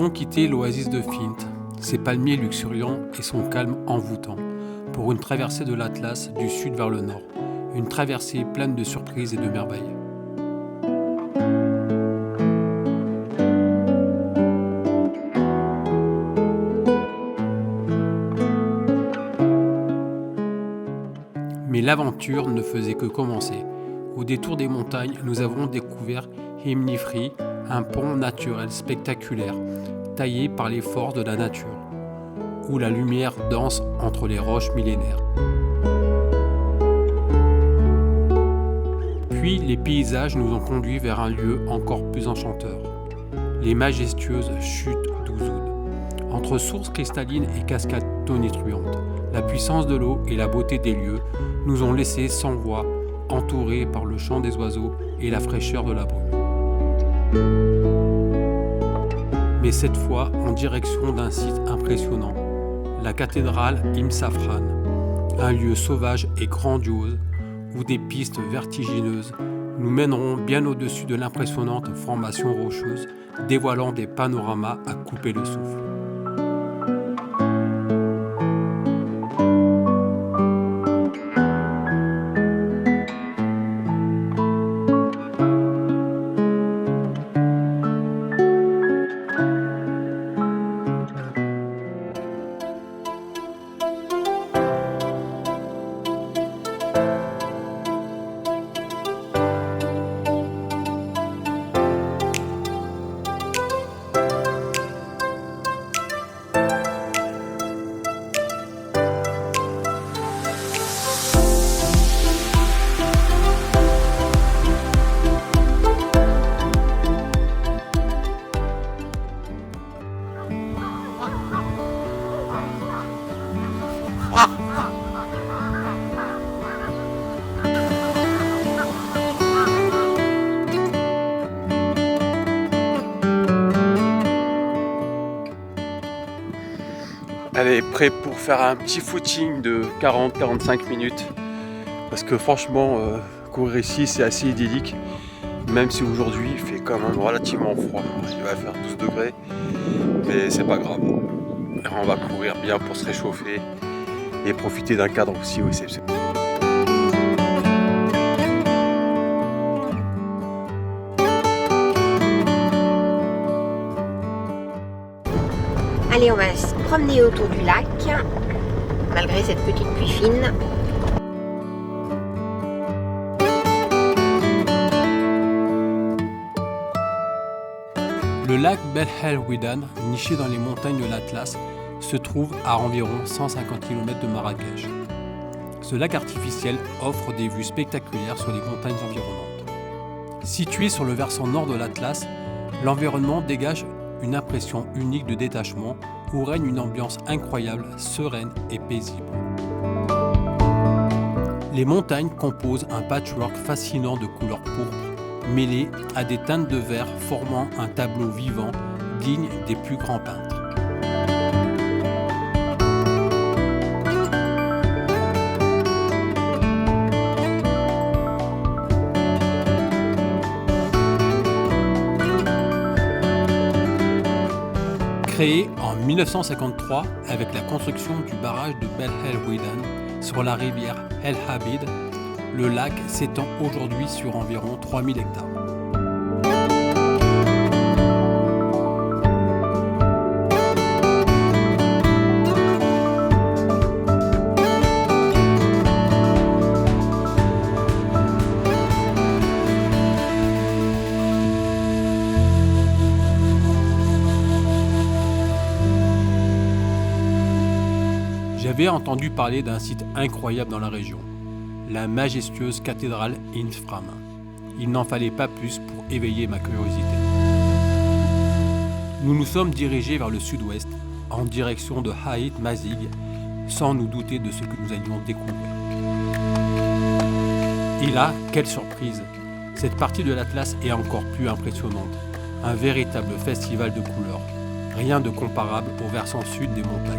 avons quitté l'oasis de Fint, ses palmiers luxuriants et son calme envoûtant, pour une traversée de l'Atlas du sud vers le nord, une traversée pleine de surprises et de merveilles. Mais l'aventure ne faisait que commencer. Au détour des montagnes, nous avons découvert Himnifree, un pont naturel spectaculaire, taillé par les forces de la nature, où la lumière danse entre les roches millénaires. Puis les paysages nous ont conduits vers un lieu encore plus enchanteur, les majestueuses chutes d'Ouzoud. Entre sources cristallines et cascades tonitruantes, la puissance de l'eau et la beauté des lieux nous ont laissés sans voix, entourés par le chant des oiseaux et la fraîcheur de la brume. Mais cette fois en direction d'un site impressionnant, la cathédrale Imsafran, un lieu sauvage et grandiose où des pistes vertigineuses nous mèneront bien au-dessus de l'impressionnante formation rocheuse, dévoilant des panoramas à couper le souffle. Allez, prêt pour faire un petit footing de 40-45 minutes. Parce que franchement, courir ici c'est assez idyllique. Même si aujourd'hui il fait quand même relativement froid. Il va faire 12 degrés. Mais c'est pas grave. On va courir bien pour se réchauffer. Et profiter d'un cadre aussi exceptionnel. Allez, on va se promener autour du lac, malgré cette petite pluie fine. Le lac Bel El Ouedan, niché dans les montagnes de l'Atlas, se trouve à environ 150 km de Marrakech. Ce lac artificiel offre des vues spectaculaires sur les montagnes environnantes. Situé sur le versant nord de l'Atlas, l'environnement dégage une impression unique de détachement où règne une ambiance incroyable, sereine et paisible. Les montagnes composent un patchwork fascinant de couleurs pourpres, mêlées à des teintes de vert formant un tableau vivant digne des plus grands peintres. Créé en 1953 avec la construction du barrage de Bel El Ouedan sur la rivière El Habid, le lac s'étend aujourd'hui sur environ 3000 hectares. J'avais entendu parler d'un site incroyable dans la région, la majestueuse cathédrale Imsafran. Il n'en fallait pas plus pour éveiller ma curiosité. Nous nous sommes dirigés vers le sud-ouest, en direction de Haït Mazig, sans nous douter de ce que nous allions découvrir. Et là, quelle surprise! Cette partie de l'Atlas est encore plus impressionnante. Un véritable festival de couleurs. Rien de comparable au versant sud des montagnes.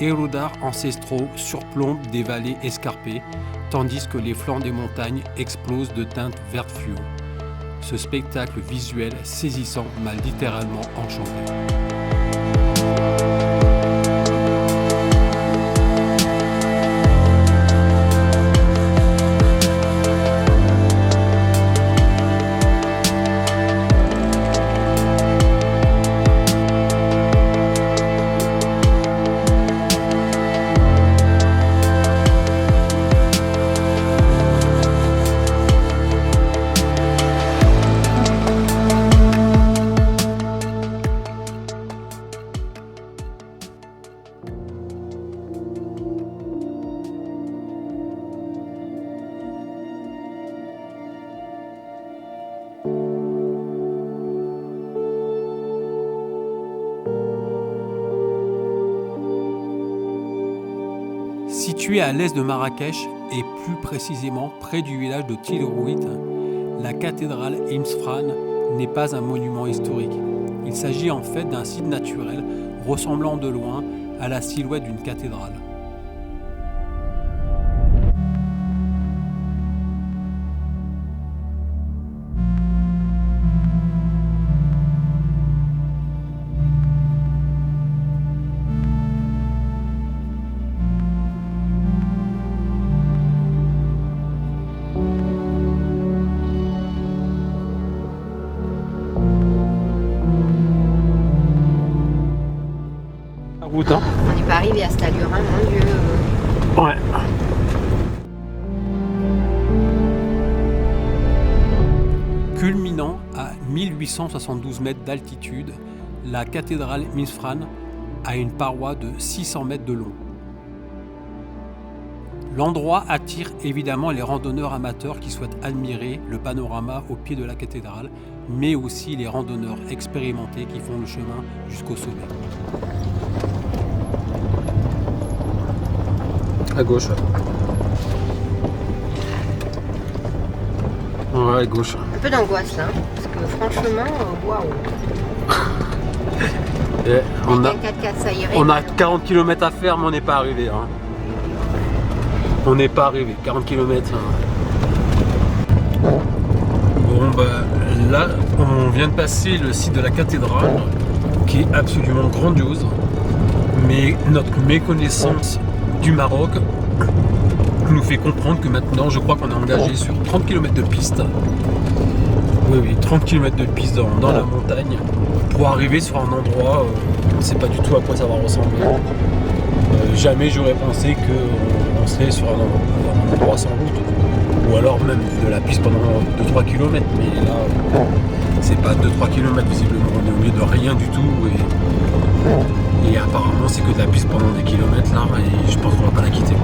héros d'art ancestraux surplombent des vallées escarpées, tandis que les flancs des montagnes explosent de teintes vertes fluo. Ce spectacle visuel saisissant m'a littéralement enchanté. Située à l'est de Marrakech et plus précisément près du village de Tilerouit, la cathédrale Imsfrane n'est pas un monument historique. Il s'agit en fait d'un site naturel ressemblant de loin à la silhouette d'une cathédrale. Route, hein. On n'est pas arrivé à cette allure, hein, mon Dieu. Ouais. Culminant à 1872 mètres d'altitude, la cathédrale Imsfrane a une paroi de 600 mètres de long. L'endroit attire évidemment les randonneurs amateurs qui souhaitent admirer le panorama au pied de la cathédrale, mais aussi les randonneurs expérimentés qui font le chemin jusqu'au sommet. À gauche. Ouais, à gauche. Un peu d'angoisse là, parce que franchement, waouh. On a 40 km à faire, mais on n'est pas arrivé. Hein. On n'est pas arrivé, 40 km. Hein. Bon, bah là, on vient de passer le site de la cathédrale, qui est absolument grandiose. Mais notre méconnaissance du Maroc nous fait comprendre que maintenant, je crois qu'on est engagé sur 30 km de piste. Oui, 30 km de piste dans la montagne pour arriver sur un endroit, on ne sait pas du tout à quoi ça va ressembler. Jamais j'aurais pensé qu'on serait sur un endroit sans route, ou alors même de la piste pendant 2-3 km, mais là, c'est pas 2-3 km visiblement, on est au milieu de rien du tout. Et apparemment c'est que de la piste pendant des kilomètres là, et je pense qu'on va pas la quitter.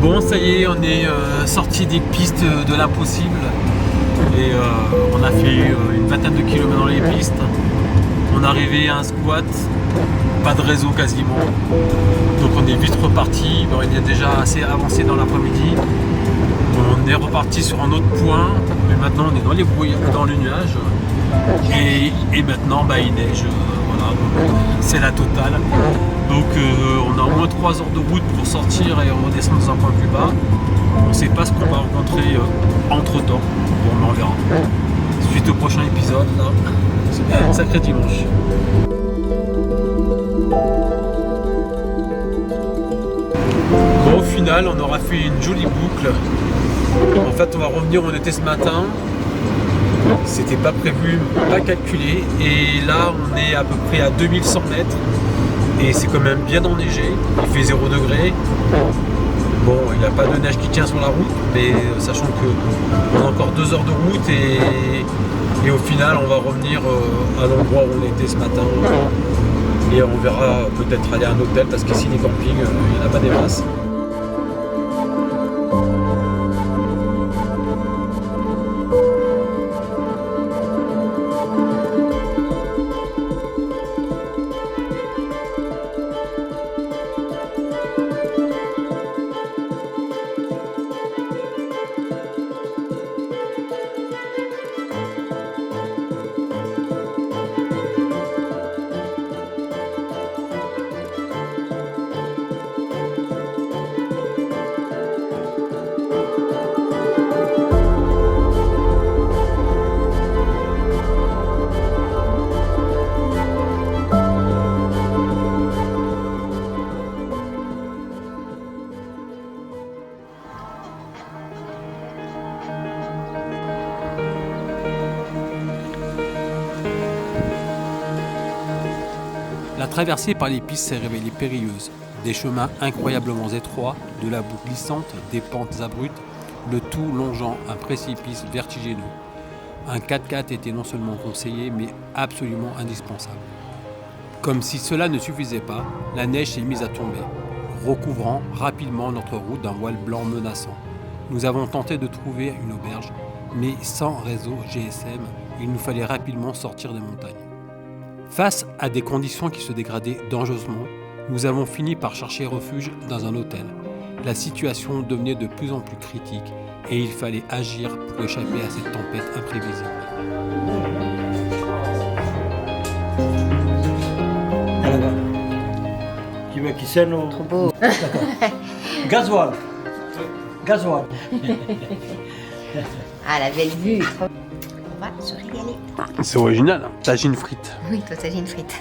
Bon, ça y est, on est sorti des pistes de l'impossible et on a fait une vingtaine de kilomètres dans les pistes. On est arrivé à un squat, pas de réseau quasiment, donc on est vite reparti. Bon, il est déjà assez avancé dans l'après-midi. On est reparti sur un autre point, mais maintenant on est dans les brouillards, dans le nuage, et maintenant bah, il neige. Voilà, c'est la totale. Donc on a au moins 3 heures de route pour sortir et redescendre dans un point plus bas. On ne sait pas ce qu'on va rencontrer entre temps. Bon, mais on verra. Suite au prochain épisode, là, c'est un sacré dimanche. Bon, au final, on aura fait une jolie boucle. En fait, on va revenir où on était ce matin. C'était pas prévu, pas calculé. Et là, on est à peu près à 2100 mètres. Et c'est quand même bien enneigé. Il fait 0 degré. Bon, il n'y a pas de neige qui tient sur la route, mais sachant qu'on a encore 2 heures de route et au final, on va revenir à l'endroit où on était ce matin. Et on verra peut-être aller à un hôtel parce qu'ici, les campings, il n'y en a pas des masses. La traversée par les pistes s'est révélée périlleuse. Des chemins incroyablement étroits, de la boue glissante, des pentes abruptes, le tout longeant un précipice vertigineux. Un 4x4 était non seulement conseillé, mais absolument indispensable. Comme si cela ne suffisait pas, la neige s'est mise à tomber, recouvrant rapidement notre route d'un voile blanc menaçant. Nous avons tenté de trouver une auberge, mais sans réseau GSM, il nous fallait rapidement sortir des montagnes. Face à des conditions qui se dégradaient dangereusement, nous avons fini par chercher refuge dans un hôtel. La situation devenait de plus en plus critique et il fallait agir pour échapper à cette tempête imprévisible. Tu veux qui c'est nos... Trop beau. Gasoil. Gasoil. Ah, la belle vue. On va se régaler. C'est original, hein. Tagine frite. Oui, toi, t'as une frite.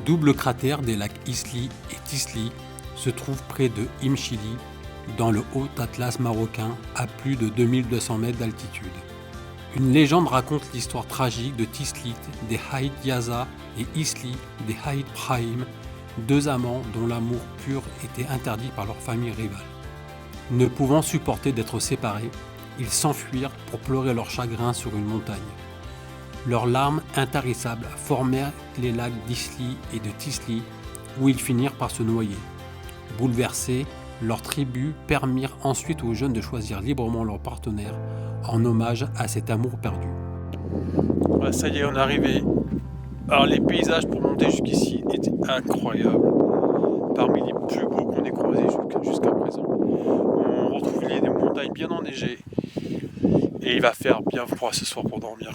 double cratère des lacs Isly et Tisly se trouve près de Imchili, dans le Haut Atlas marocain, à plus de 2200 mètres d'altitude. Une légende raconte l'histoire tragique de Tislit, des Haït Yaza, et Isly, des Haït Brahim, deux amants dont l'amour pur était interdit par leur famille rivale. Ne pouvant supporter d'être séparés, ils s'enfuirent pour pleurer leur chagrin sur une montagne. Leurs larmes intarissables formèrent les lacs d'Isly et de Tisly, où ils finirent par se noyer. Bouleversés, leurs tribus permirent ensuite aux jeunes de choisir librement leur partenaire en hommage à cet amour perdu. Ouais, ça y est, on est arrivé. Alors les paysages pour monter jusqu'ici étaient incroyables. Parmi les plus beaux qu'on ait croisés jusqu'à présent. On retrouve des montagnes bien enneigées. Et il va faire bien froid ce soir pour dormir.